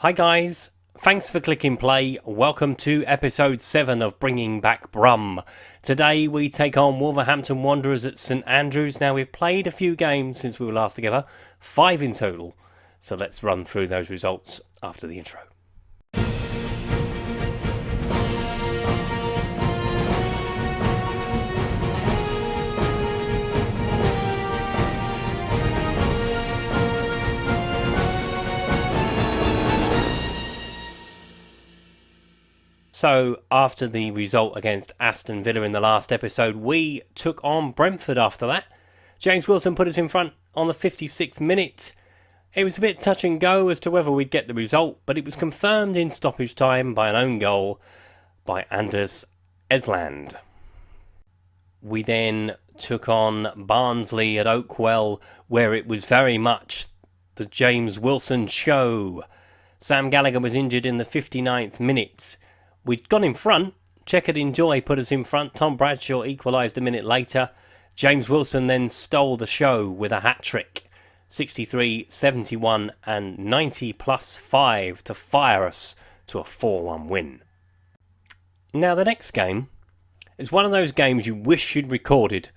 Hi guys, thanks for clicking play. Welcome to episode 7 of Bringing Back Brum. Today we take on Wolverhampton Wanderers at St Andrews. Now we've played a few games since we were last together, 5 in total. So let's run through those results after the intro. So, after the result against Aston Villa in the last episode, we took on Brentford after that. James Wilson put us in front on the 56th minute. It was a bit touch and go as to whether we'd get the result, but it was confirmed in stoppage time by an own goal by Anders Esland. We then took on Barnsley at Oakwell, where it was very much the James Wilson show. Sam Gallagher was injured in the 59th minute. We'd gone in front. Chequered Enjoy put us in front. Tom Bradshaw equalised a minute later. James Wilson then stole the show with a hat-trick. 63, 71 and 90 plus 5 to fire us to a 4-1 win. Now the next game is one of those games you wish you'd recorded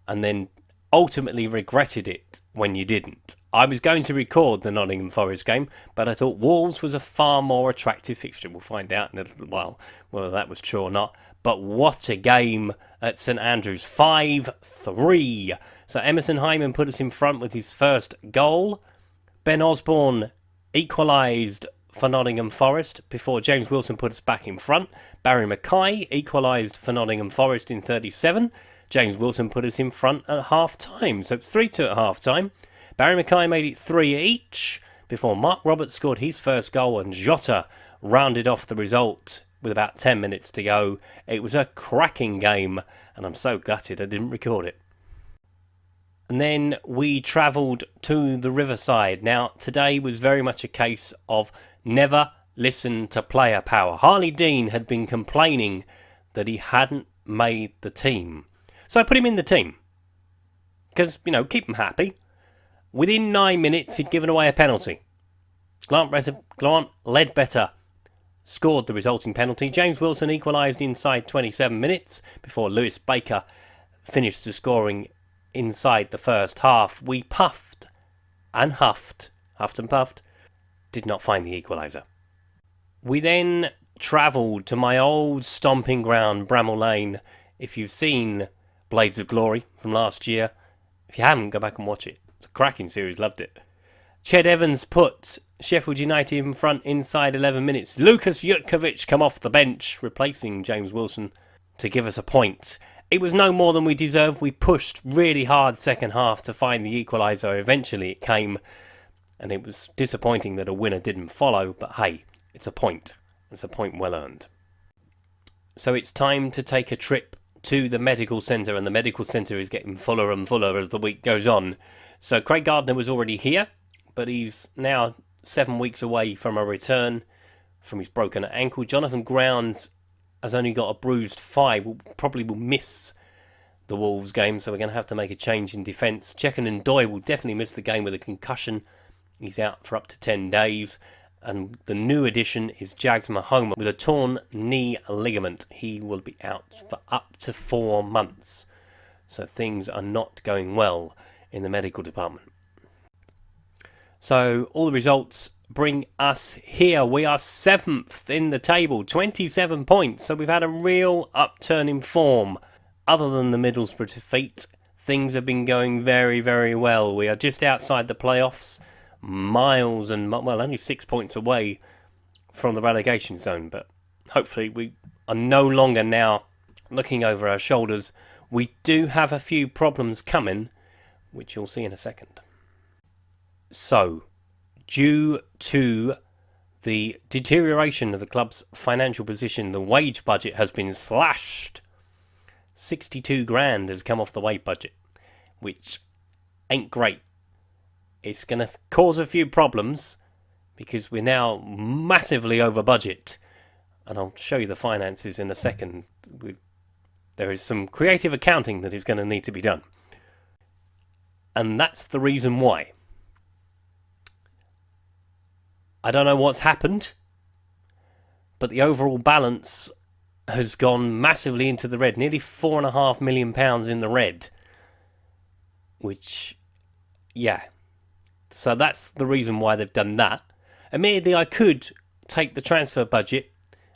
and then ultimately regretted it when you didn't. I was going to record the Nottingham Forest game, but I thought Wolves was a far more attractive fixture. We'll find out in a little while whether that was true or not. But what a game at St Andrews. 5-3. So Emerson Hyman put us in front with his first goal. Ben Osborne equalised for Nottingham Forest before James Wilson put us back in front. Barry Mackay equalised for Nottingham Forest in 37. James Wilson put us in front at half-time. So it's 3-2 at half-time. Barry Mackay made it 3 each before Mark Roberts scored his first goal and Jota rounded off the result with about 10 minutes to go. It was a cracking game and I'm so gutted I didn't record it. And then we travelled to the Riverside. Now today was very much a case of never listen to player power. Harley Dean had been complaining that he hadn't made the team. So I put him in the team. Because, keep him happy. Within 9 minutes, he'd given away a penalty. Grant Ledbetter scored the resulting penalty. James Wilson equalised inside 27 minutes before Lewis Baker finished the scoring inside the first half. We puffed and huffed and puffed, did not find the equaliser. We then travelled to my old stomping ground, Bramall Lane. If you've seen Blades of Glory from last year, if you haven't, go back and watch it. It's a cracking series, loved it. Ched Evans put Sheffield United in front inside 11 minutes. Lukas Jutkovic come off the bench, replacing James Wilson to give us a point. It was no more than we deserved. We pushed really hard second half to find the equaliser. Eventually it came, and it was disappointing that a winner didn't follow, but hey, it's a point. It's a point well earned. So it's time to take a trip to the medical centre, and the medical centre is getting fuller and fuller as the week goes on. So Craig Gardner was already here, but he's now 7 weeks away from a return from his broken ankle. Jonathan Grounds has only got a bruised thigh, probably will miss the Wolves game, so we're going to have to make a change in defence. Chequered Enjoy will definitely miss the game with a concussion. He's out for up to 10 days. And the new addition is Jags Mahoma with a torn knee ligament. He will be out for up to 4 months. So things are not going well in the medical department. So all the results bring us here. We are 7th in the table, 27 points. So we've had a real upturn in form. Other than the Middlesbrough defeat, things have been going very, very well. We are just outside the playoffs. Miles and, well, only 6 points away from the relegation zone, but hopefully we are no longer now looking over our shoulders. We do have a few problems coming, which you'll see in a second. So, due to the deterioration of the club's financial position, the wage budget has been slashed. 62 grand has come off the wage budget, which ain't great. It's going to cause a few problems because we're now massively over budget. And I'll show you the finances in a second. There is some creative accounting that is going to need to be done. And that's the reason why. I don't know what's happened, but the overall balance has gone massively into the red. Nearly £4.5 million in the red. Which, yeah. So that's the reason why they've done that. Admittedly, I could take the transfer budget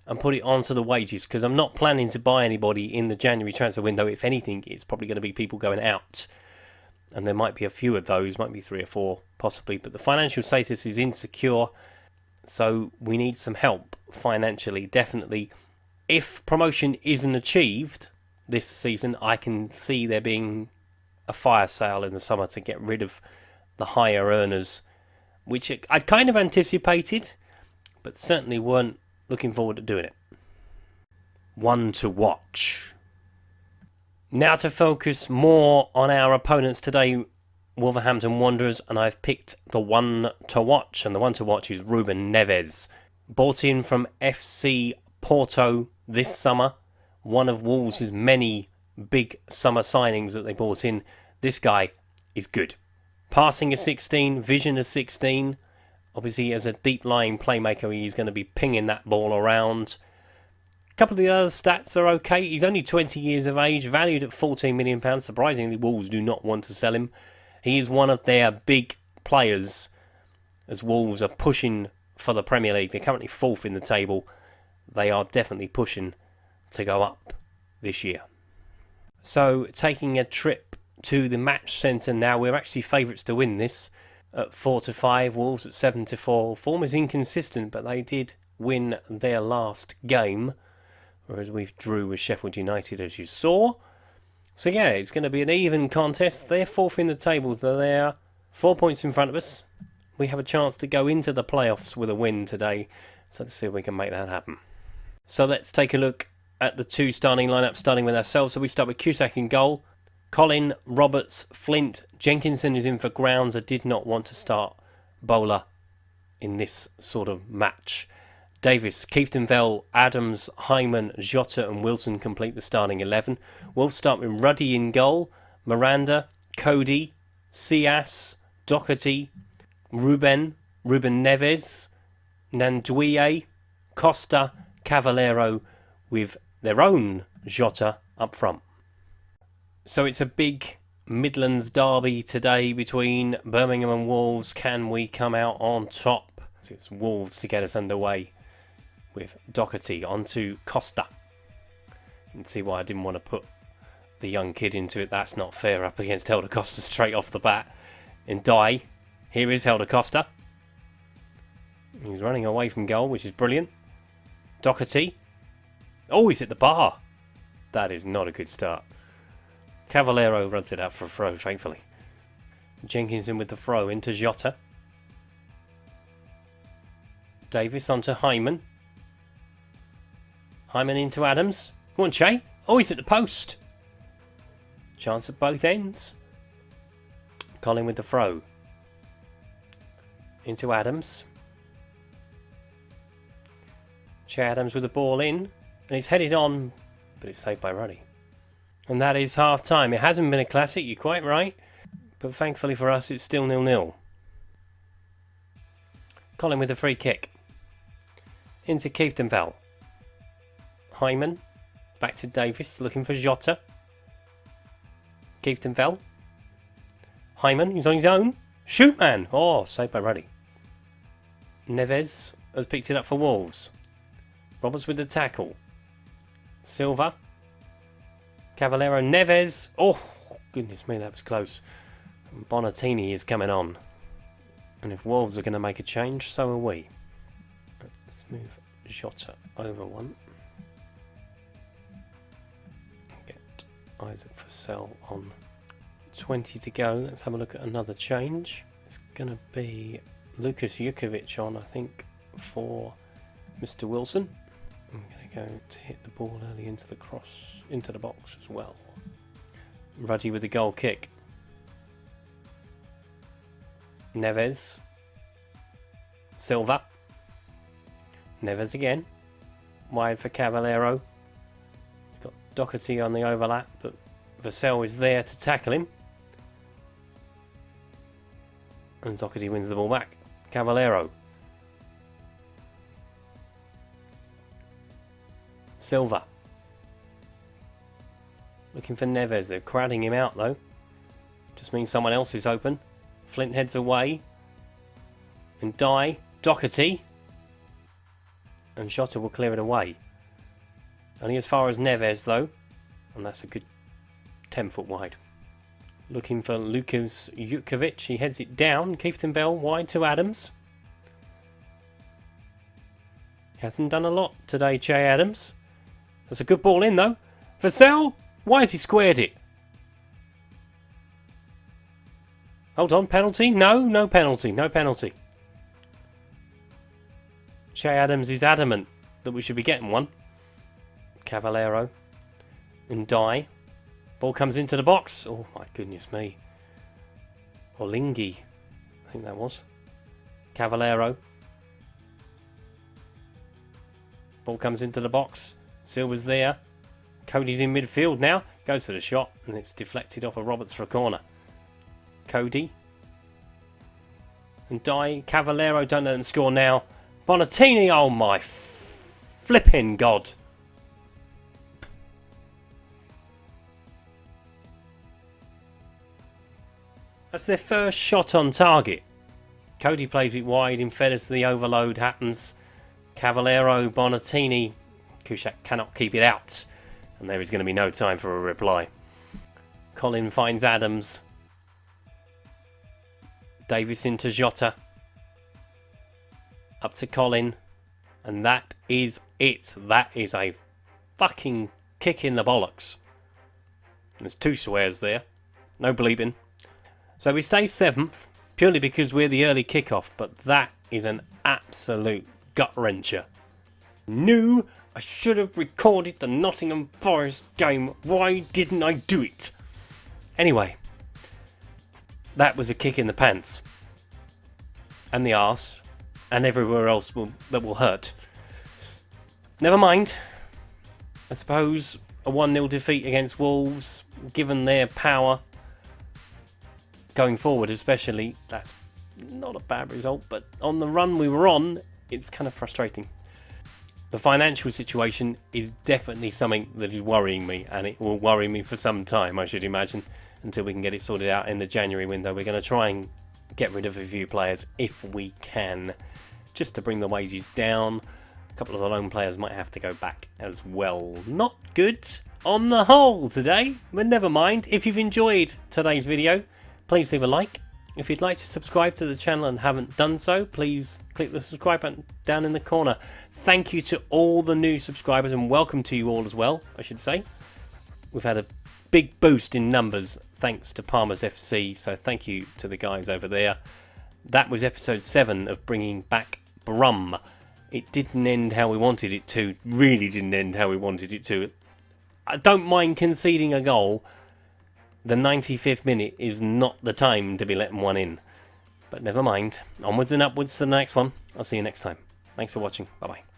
and put it onto the wages, because I'm not planning to buy anybody in the January transfer window. If anything, it's probably going to be people going out. And there might be a few of those, might be 3 or 4 possibly. But the financial status is insecure, so we need some help financially, definitely. If promotion isn't achieved this season, I can see there being a fire sale in the summer to get rid of the higher earners, which I'd kind of anticipated, but certainly weren't looking forward to doing it. One to watch. Now to focus more on our opponents today, Wolverhampton Wanderers, and I've picked the one to watch, and the one to watch is Ruben Neves. Bought in from FC Porto this summer, one of Wolves' many big summer signings that they bought in. This guy is good. Passing a 16, vision a 16. Obviously, as a deep-lying playmaker, he's going to be pinging that ball around. A couple of the other stats are okay. He's only 20 years of age, valued at £14 million. Surprisingly, Wolves do not want to sell him. He is one of their big players as Wolves are pushing for the Premier League. They're currently 4th in the table. They are definitely pushing to go up this year. So, taking a trip to the match centre now. We're actually favourites to win this at 4-5. Wolves at 7-4. Form is inconsistent, but they did win their last game, whereas we drew with Sheffield United, as you saw. So yeah, it's going to be an even contest. They're 4th in the table, so they're 4 points in front of us. We have a chance to go into the playoffs with a win today, so let's see if we can make that happen. So let's take a look at the 2 starting lineups, starting with ourselves. So we start with Cusack in goal. Colin, Roberts, Flint. Jenkinson is in for grounds. I did not want to start Bowler in this sort of match. Davis, Kieftenbell, Adams, Hyman, Jota and Wilson complete the starting 11. We'll start with Ruddy in goal. Miranda, Cody, Cias, Doherty, Ruben Neves, Nandouille, Costa, Cavallero, with their own Jota up front. So it's a big Midlands derby today between Birmingham and Wolves. Can we come out on top? So it's Wolves to get us underway with Doherty onto Costa. You can see why I didn't want to put the young kid into it. That's not fair up against Helder Costa straight off the bat. And here is Helder Costa. He's running away from goal, which is brilliant. Doherty. Oh, he's at the bar. That is not a good start. Cavallero runs it out for a throw, thankfully. Jenkinson with the throw into Jota. Davis onto Hyman. Hyman into Adams. Go on, Che. Oh, he's at the post. Chance at both ends. Colin with the throw. Into Adams. Che Adams with the ball in. And he's headed on, but it's saved by Ruddy. And that is half time. It hasn't been a classic, you're quite right. But thankfully for us, it's still 0-0. Colin with the free kick. Into Kieftenbell. Hyman. Back to Davis, looking for Jota. Kieftenbell. Hyman, he's on his own. Shoot, man! Oh, saved by Ruddy. Neves has picked it up for Wolves. Roberts with the tackle. Silva. Cavallero, Neves. Oh, goodness me, that was close. Bonatini is coming on. And if Wolves are going to make a change, so are we. Let's move Jota over one. Get Isaac Vassell on 20 to go. Let's have a look at another change. It's going to be Lukas Jukovic on, I think, for Mr. Wilson. I'm going to go to hit the ball early into the box as well. Ruddy with the goal kick. Neves. Silva. Neves again. Wide for Cavallero. Got Doherty on the overlap, but Vassell is there to tackle him. And Doherty wins the ball back. Cavallero. Silva. Looking for Neves. They're crowding him out though. Just means someone else is open. Flint heads away. And Doherty. And Jota will clear it away. Only as far as Neves though. And that's a good 10 foot wide. Looking for Lukas Jukovic. He heads it down. Keefton Bell wide to Adams. He hasn't done a lot today, Che Adams. That's a good ball in though. Vassell. Why has he squared it? Hold on, penalty? No, no penalty, no penalty. Che Adams is adamant that we should be getting one. Cavallero. Ndai. Ball comes into the box. Oh my goodness me. Olingi, I think that was. Cavallero. Ball comes into the box. Silva's there. Cody's in midfield now. Goes for the shot and it's deflected off of Roberts for a corner. Cody. And Cavallero, don't let them score now. Bonatini, oh my flipping god. That's their first shot on target. Cody plays it wide in fairness to the overload happens. Cavallero, Bonatini. Kushak cannot keep it out. And there is going to be no time for a reply. Colin finds Adams. Davis into Jota. Up to Colin. And that is it. That is a fucking kick in the bollocks. There's 2 swears there. No bleeping. So we stay 7th. Purely because we're the early kickoff. But that is an absolute gut-wrencher. No, I should have recorded the Nottingham Forest game. Why didn't I do it? Anyway. That was a kick in the pants. And the arse. And everywhere else that will hurt. Never mind. I suppose a 1-0 defeat against Wolves, given their power, going forward especially, that's not a bad result. But on the run we were on, it's kind of frustrating. The financial situation is definitely something that is worrying me. And it will worry me for some time, I should imagine. Until we can get it sorted out in the January window. We're going to try and get rid of a few players if we can, just to bring the wages down. A couple of the loan players might have to go back as well. Not good on the whole today, but never mind. If you've enjoyed today's video, please leave a like. If you'd like to subscribe to the channel and haven't done so, please click the subscribe button down in the corner. Thank you to all the new subscribers and welcome to you all as well, I should say. We've had a big boost in numbers thanks to Palmer's FC, so thank you to the guys over there. That was episode 7 of bringing back Brum. It didn't end how we wanted it to, really didn't end how we wanted it to. I don't mind conceding a goal. The 95th minute is not the time to be letting one in. But never mind, onwards and upwards to the next one. I'll see you next time. Thanks for watching, bye bye.